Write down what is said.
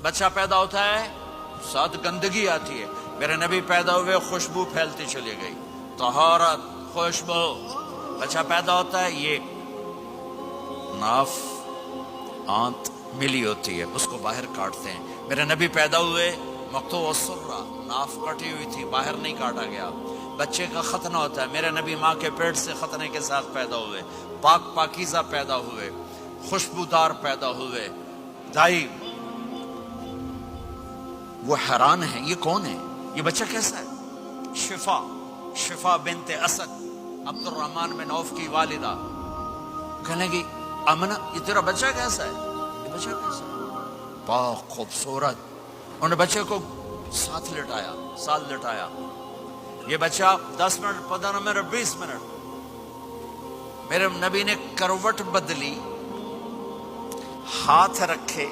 بچہ پیدا ہوتا ہے ساتھ گندگی آتی ہے، میرے نبی پیدا ہوئے خوشبو پھیلتی چلی گئی، طہارت، خوشبو۔ بچہ پیدا ہوتا ہے، یہ ناف آنت ملی ہوتی ہے، اس کو باہر کاٹتے ہیں۔ میرے نبی پیدا ہوئے مقطوع السرہ، ناف کٹی ہوئی تھی، باہر نہیں کاٹا گیا۔ بچے کا ختنہ ہوتا ہے، میرے نبی ماں کے پیٹ سے ختنے کے ساتھ پیدا ہوئے، پاک پاکیزہ پیدا ہوئے، خوشبودار پیدا ہوئے۔ دائی وہ حیران ہیں، یہ کون ہے، یہ بچہ کیسا ہے؟ شفا بنت اسد، عبد الرحمن بن عوف کی والدہ، کہنے لگی آمنہ یہ تیرا بچہ کیسا ہے؟ یہ بچہ کیسا ہے؟ پاک خوبصورت۔ انہوں نے بچے کو ساتھ لٹایا، یہ بچہ 10 منٹ 15 منٹ 20 منٹ، میرے نبی نے کروٹ بدلی، ہاتھ رکھے،